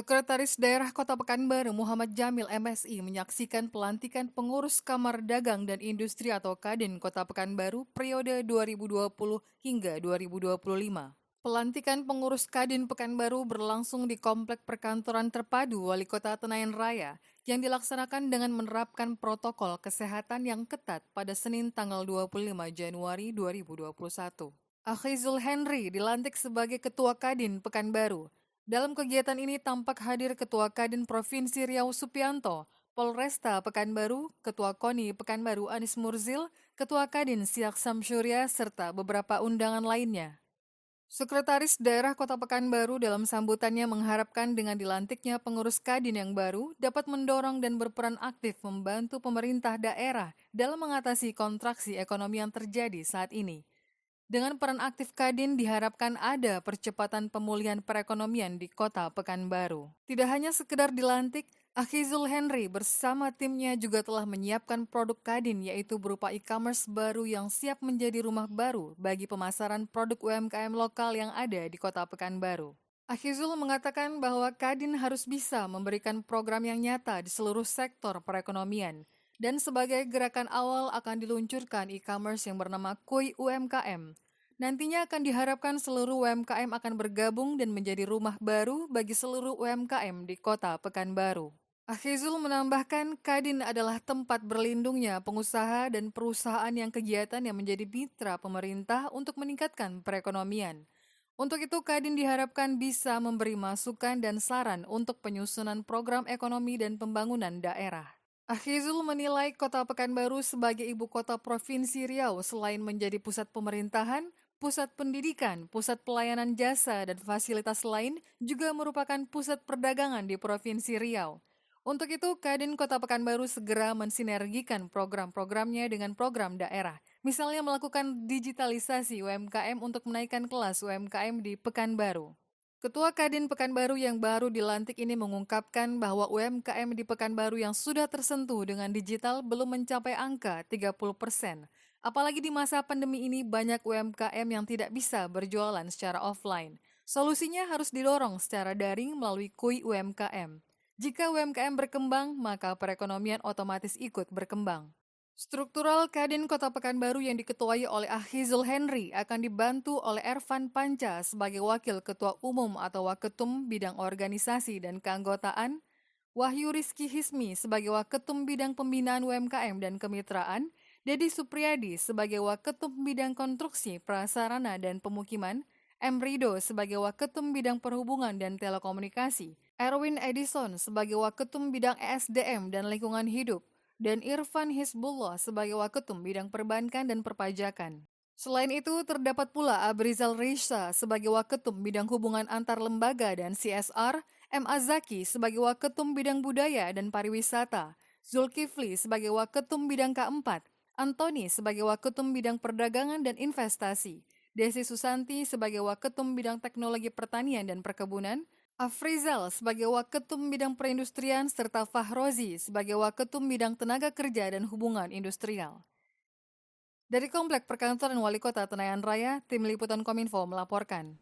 Sekretaris Daerah Kota Pekanbaru Muhammad Jamil MSI menyaksikan pelantikan pengurus Kamar Dagang dan Industri atau Kadin Kota Pekanbaru periode 2020 hingga 2025. Pelantikan pengurus Kadin Pekanbaru berlangsung di Komplek Perkantoran Terpadu Wali Kota Tenayan Raya yang dilaksanakan dengan menerapkan protokol kesehatan yang ketat pada Senin tanggal 25 Januari 2021. Akhizul Henry dilantik sebagai Ketua Kadin Pekanbaru. Dalam kegiatan ini tampak hadir Ketua Kadin Provinsi Riau Supianto, Polresta Pekanbaru, Ketua KONI Pekanbaru Anis Murzil, Ketua Kadin Siak Samsyurya, serta beberapa undangan lainnya. Sekretaris Daerah Kota Pekanbaru dalam sambutannya mengharapkan dengan dilantiknya pengurus Kadin yang baru dapat mendorong dan berperan aktif membantu pemerintah daerah dalam mengatasi kontraksi ekonomi yang terjadi saat ini. Dengan peran aktif Kadin diharapkan ada percepatan pemulihan perekonomian di Kota Pekanbaru. Tidak hanya sekedar dilantik, Akhizul Henry bersama timnya juga telah menyiapkan produk Kadin yaitu berupa e-commerce baru yang siap menjadi rumah baru bagi pemasaran produk UMKM lokal yang ada di Kota Pekanbaru. Akhizul mengatakan bahwa Kadin harus bisa memberikan program yang nyata di seluruh sektor perekonomian. Dan sebagai gerakan awal akan diluncurkan e-commerce yang bernama Kui UMKM. Nantinya akan diharapkan seluruh UMKM akan bergabung dan menjadi rumah baru bagi seluruh UMKM di Kota Pekanbaru. Akhizul menambahkan Kadin adalah tempat berlindungnya pengusaha dan perusahaan yang kegiatan yang menjadi mitra pemerintah untuk meningkatkan perekonomian. Untuk itu Kadin diharapkan bisa memberi masukan dan saran untuk penyusunan program ekonomi dan pembangunan daerah. Akhizul menilai Kota Pekanbaru sebagai ibu kota Provinsi Riau selain menjadi pusat pemerintahan, pusat pendidikan, pusat pelayanan jasa, dan fasilitas lain juga merupakan pusat perdagangan di Provinsi Riau. Untuk itu, Kadin Kota Pekanbaru segera mensinergikan program-programnya dengan program daerah, misalnya melakukan digitalisasi UMKM untuk menaikkan kelas UMKM di Pekanbaru. Ketua Kadin Pekanbaru yang baru dilantik ini mengungkapkan bahwa UMKM di Pekanbaru yang sudah tersentuh dengan digital belum mencapai angka 30%. Apalagi di masa pandemi ini banyak UMKM yang tidak bisa berjualan secara offline. Solusinya harus didorong secara daring melalui Kui UMKM. Jika UMKM berkembang, maka perekonomian otomatis ikut berkembang. Struktural Kadin Kota Pekanbaru yang diketuai oleh Akhizul Henry akan dibantu oleh Ervan Panca sebagai Wakil Ketua Umum atau Waketum Bidang Organisasi dan Keanggotaan, Wahyu Rizky Hismi sebagai Waketum Bidang Pembinaan UMKM dan Kemitraan, Dedi Supriyadi sebagai Waketum Bidang Konstruksi, Prasarana dan Pemukiman, M. Rido sebagai Waketum Bidang Perhubungan dan Telekomunikasi, Erwin Edison sebagai Waketum Bidang ESDM dan Lingkungan Hidup, dan Irfan Hizbullah sebagai Waketum Bidang Perbankan dan Perpajakan. Selain itu, terdapat pula Abrizal Risha sebagai Waketum Bidang Hubungan Antar Lembaga dan CSR, M. Azaki sebagai Waketum Bidang Budaya dan Pariwisata, Zulkifli sebagai Waketum Bidang K4, Antoni sebagai Waketum Bidang Perdagangan dan Investasi, Desi Susanti sebagai Waketum Bidang Teknologi Pertanian dan Perkebunan, Afrizal sebagai Waketum Bidang Perindustrian serta Fahrozi sebagai Waketum Bidang Tenaga Kerja dan Hubungan Industrial. Dari Komplek Perkantoran Wali Kota Tenayan Raya, Tim Liputan Kominfo melaporkan.